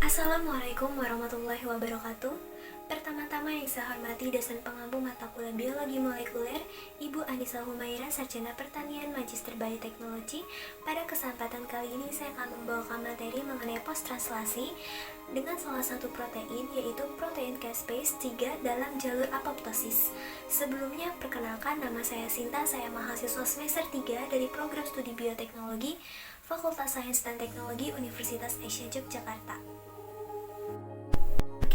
Assalamualaikum warahmatullahi wabarakatuh. Pertama-tama yang saya hormati dosen pengampu mata kuliah biologi molekuler Ibu Anissa Humaira, Sarjana Pertanian Magister Bioteknologi. Pada kesempatan kali ini saya akan membawakan materi mengenai post-translasi dengan salah satu protein, yaitu protein caspase 3 dalam jalur apoptosis. Sebelumnya, perkenalkan, nama saya Sinta, saya mahasiswa semester 3 dari program studi bioteknologi Fakultas Sains dan Teknologi Universitas Asia Yogyakarta.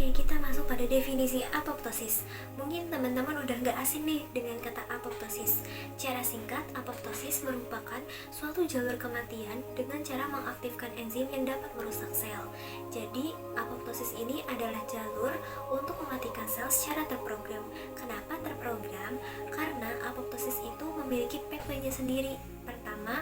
Oke, kita masuk pada definisi apoptosis. Mungkin teman-teman udah nggak asing nih dengan kata apoptosis. Cara singkat, apoptosis merupakan suatu jalur kematian dengan cara mengaktifkan enzim yang dapat merusak sel. Jadi, apoptosis ini adalah jalur untuk mematikan sel secara terprogram. Kenapa terprogram? Karena apoptosis itu memiliki pathway-nya sendiri. Pertama,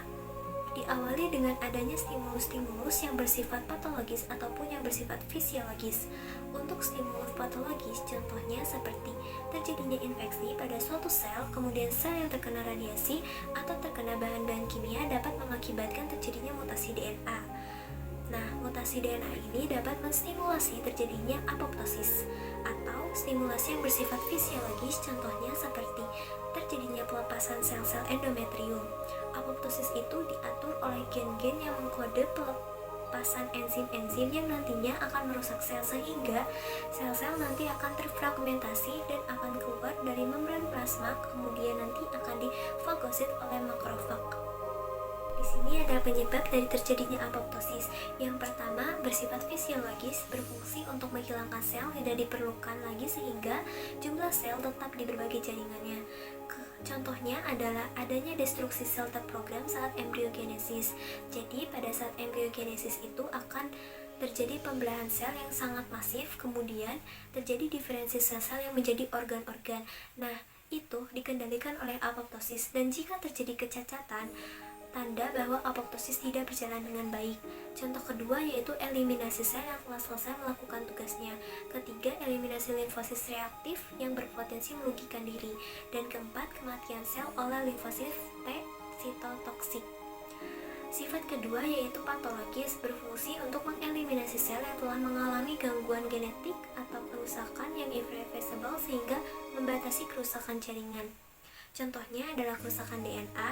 diawali dengan adanya stimulus-stimulus yang bersifat patologis ataupun yang bersifat fisiologis. Untuk stimulus patologis, contohnya seperti terjadinya infeksi pada suatu sel, kemudian sel yang terkena radiasi atau terkena bahan-bahan kimia dapat mengakibatkan terjadinya mutasi DNA. Nah, mutasi DNA ini dapat menstimulasi terjadinya apoptosis atau stimulasi yang bersifat fisiologis, contohnya seperti terjadinya pelepasan sel-sel endometrium. Apoptosis itu diatur oleh gen-gen yang mengkode pelepasan enzim-enzim yang nantinya akan merusak sel, sehingga sel-sel nanti akan terfragmentasi dan akan keluar dari membran plasma, kemudian nanti akan difagosit oleh makrofag. Di sini ada penyebab dari terjadinya apoptosis. Yang pertama, bersifat fisiologis, berfungsi untuk menghilangkan sel tidak diperlukan lagi sehingga jumlah sel tetap di berbagai jaringannya. Contohnya adalah adanya destruksi sel terprogram saat embryogenesis. Jadi pada saat embryogenesis itu akan terjadi pembelahan sel yang sangat masif, kemudian terjadi diferensiasi sel-sel yang menjadi organ-organ. Nah, itu dikendalikan oleh apoptosis, dan jika terjadi kecacatan, tanda bahwa apoptosis tidak berjalan dengan baik. Contoh kedua yaitu eliminasi sel yang telah selesai melakukan tugasnya. Ketiga, eliminasi limfosit reaktif yang berpotensi merugikan diri. Dan keempat, kematian sel oleh limfosit T sitotoksik. Sifat kedua yaitu patologis, berfungsi untuk mengeliminasi sel yang telah mengalami gangguan genetik atau kerusakan yang irreversible sehingga membatasi kerusakan jaringan. Contohnya adalah kerusakan DNA,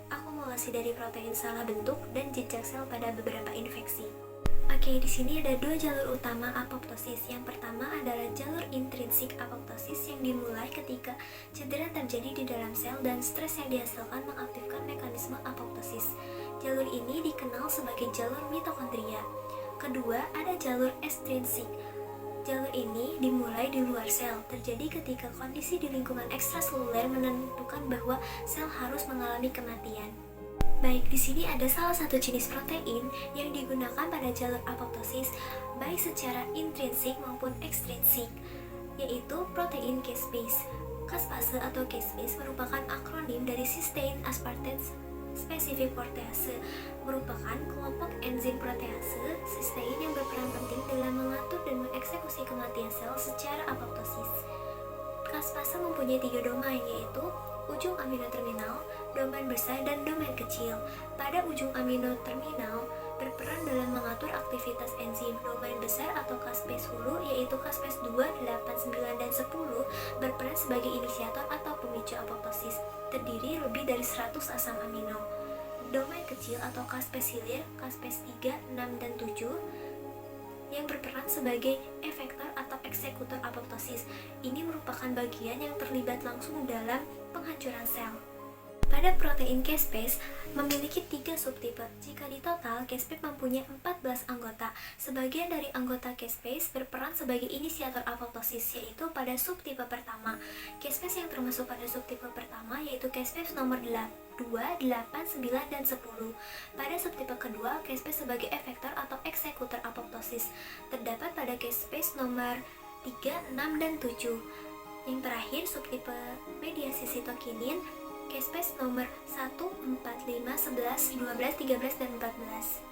akumulasi dari protein salah bentuk, dan jejak sel pada beberapa infeksi. Oke, di sini ada dua jalur utama apoptosis. Yang pertama adalah jalur intrinsik apoptosis yang dimulai ketika cedera terjadi di dalam sel dan stres yang dihasilkan mengaktifkan mekanisme apoptosis. Jalur ini dikenal sebagai jalur mitokondria. Kedua, ada jalur ekstrinsik. Jalur ini dimulai di luar sel, terjadi ketika kondisi di lingkungan ekstraseluler menentukan bahwa sel harus mengalami kematian. Baik, di sini ada salah satu jenis protein yang digunakan pada jalur apoptosis, baik secara intrinsik maupun ekstrinsik, yaitu protein caspase. Caspase atau caspase merupakan akronim dari cysteine aspartate spesifik protease, merupakan kelompok enzim protease cysteine yang berperan penting dalam mengatur dan mengeksekusi kematian sel secara apoptosis. Caspase mempunyai 3 domain, yaitu ujung amino terminal, domain besar, dan domain kecil. Pada ujung amino terminal berperan dalam mengatur aktivitas enzim. Domain besar atau caspase hulu, yaitu caspase 2, 8, 9, dan 10 berperan sebagai inisiator atau pemicu apoptosis, terdiri lebih dari 100 asam amino. Domain kecil atau caspase hilir, caspase 3, 6, dan 7 yang berperan sebagai efektor atau eksekutor apoptosis. Ini merupakan bagian yang terlibat langsung dalam penghancuran sel. Pada protein caspase memiliki 3 subtipe. Jika di total, caspase mempunyai 14 anggota. Sebagian dari anggota caspase berperan sebagai inisiator apoptosis, yaitu pada subtipe pertama. Caspase yang termasuk pada subtipe pertama yaitu caspase nomor 2, 8, 9, dan 10. Pada subtipe kedua, caspase sebagai efektor atau eksekutor apoptosis terdapat pada caspase nomor 3, 6, dan 7. Yang terakhir, subtipe mediasi sitokinin, caspase nomor 1, 4, 5, 11, 12, 13, dan 14.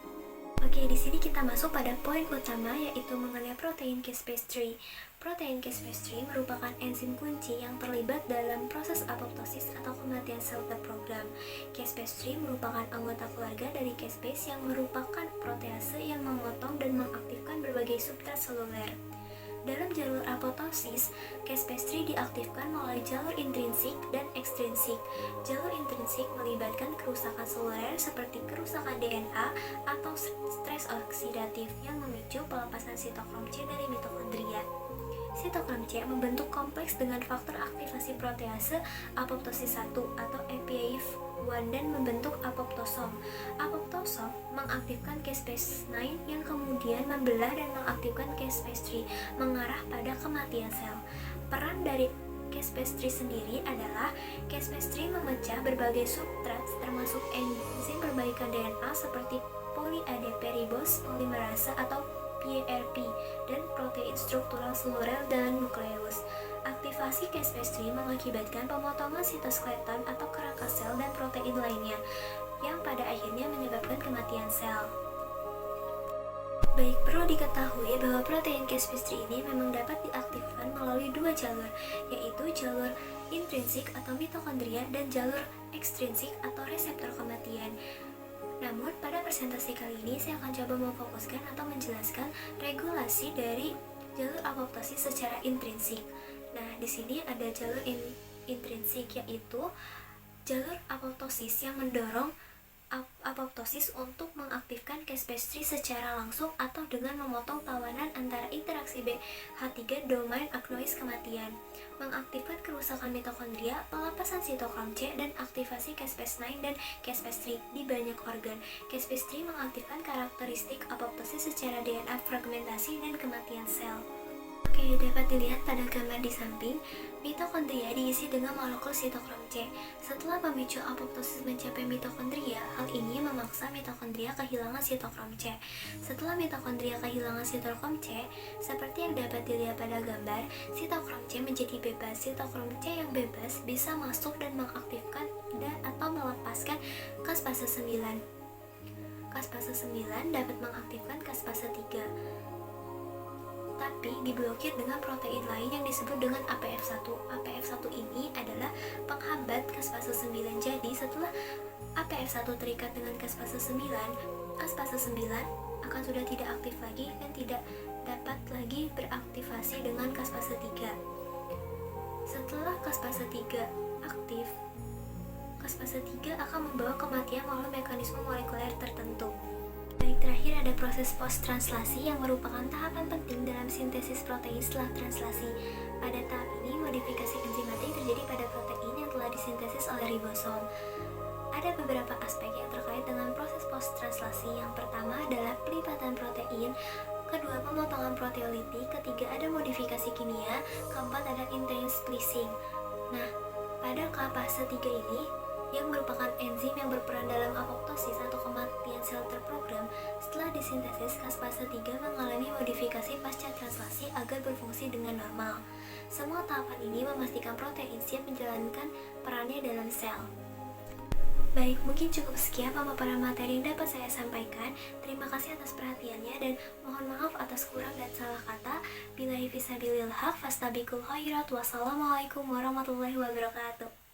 Oke, di sini kita masuk pada poin utama, yaitu mengenai protein caspase 3. Protein caspase 3 merupakan enzim kunci yang terlibat dalam proses apoptosis atau kematian sel terprogram. Caspase 3 merupakan anggota keluarga dari caspase yang merupakan protease yang memotong dan mengaktifkan berbagai sebagai substrat seluler. Dalam jalur apoptosis, Cas-Pastry diaktifkan melalui jalur intrinsik dan ekstrinsik. Jalur intrinsik melibatkan kerusakan seluler seperti kerusakan DNA atau stres oksidatif yang memicu pelepasan sitokrom C dari mitokondria. Sitokrom C membentuk kompleks dengan faktor aktivasi protease apoptosis 1 atau APAF1 dan membentuk apoptosom. Apoptosom mengaktifkan Cas9 yang kemudian membelah dan mengaktifkan Cas-Pastry mengarah pada kematian sel. Peran dari Cas-Pastry sendiri adalah Cas-Pastry memecah berbagai substrat termasuk enzim perbaikan DNA seperti poly-ADP ribose polimerase atau PARP dan protein struktural seluler dan nukleus. Aktivasi Cas-Pastry mengakibatkan pemotongan sitoskeleton atau kerangka sel dan protein lainnya yang pada akhirnya menyebabkan kematian sel. Baik, perlu diketahui bahwa protein Cas-Pastry ini memang dapat diaktifkan melalui dua jalur, yaitu jalur intrinsik atau mitokondria dan jalur ekstrinsik atau reseptor kematian. Namun, pada presentasi kali ini saya akan coba memfokuskan atau menjelaskan regulasi dari jalur apoptosis secara intrinsik. Nah, di sini ada jalur intrinsik, yaitu jalur apoptosis yang mendorong apoptosis untuk mengaktifkan Cas-Pastry secara langsung atau dengan memotong tawanan antara interaksi BH3 domain aknois kematian, mengaktifkan kerusakan mitokondria, pelepasan sitokrom C, dan aktivasi Cas9 dan Cas-Pastry di banyak organ. Cas-Pastry mengaktifkan karakteristik apoptosis secara DNA fragmentasi dan kematian sel. Oke, dapat dilihat pada gambar di samping, mitokondria diisi dengan molekul sitokrom C. Setelah pemicu apoptosis mencapai mitokondria, hal ini memaksa mitokondria kehilangan sitokrom C. Setelah mitokondria kehilangan sitokrom C, seperti yang dapat dilihat pada gambar, sitokrom C menjadi bebas. Sitokrom C yang bebas bisa masuk dan mengaktifkan dan atau melepaskan caspase 9. Caspase 9 dapat mengaktifkan caspase 3. Tapi diblokir dengan protein lain yang disebut dengan APF1. APF1 ini adalah penghambat caspase 9. Jadi setelah APF1 terikat dengan caspase 9, caspase 9 akan sudah tidak aktif lagi dan tidak dapat lagi beraktivasi dengan caspase 3. Setelah caspase 3 aktif, caspase 3 akan membawa kematian melalui mekanisme molekuler tertentu. Baik, terakhir ada proses post-translasi yang merupakan tahapan penting dalam sintesis protein setelah translasi. Pada tahap ini, modifikasi enzimatik terjadi pada protein yang telah disintesis oleh ribosom. Ada beberapa aspek yang terkait dengan proses post-translasi. Yang pertama adalah pelipatan protein, kedua pemotongan proteolitik, ketiga ada modifikasi kimia, keempat ada intense splicing. Nah, pada fase 3 ini, yang merupakan enzim yang berperan dalam apoptosis atau kematian sel terprogram, setelah disintesis, caspase 3 mengalami modifikasi pasca translasi agar berfungsi dengan normal. Semua tahapan ini memastikan protein siap menjalankan perannya dalam sel. Baik, mungkin cukup sekian pemaparan materi yang dapat saya sampaikan. Terima kasih atas perhatiannya dan mohon maaf atas kurang dan salah kata. Billahi fisabilil haq, fastabiqul khairat. Wassalamualaikum warahmatullahi wabarakatuh.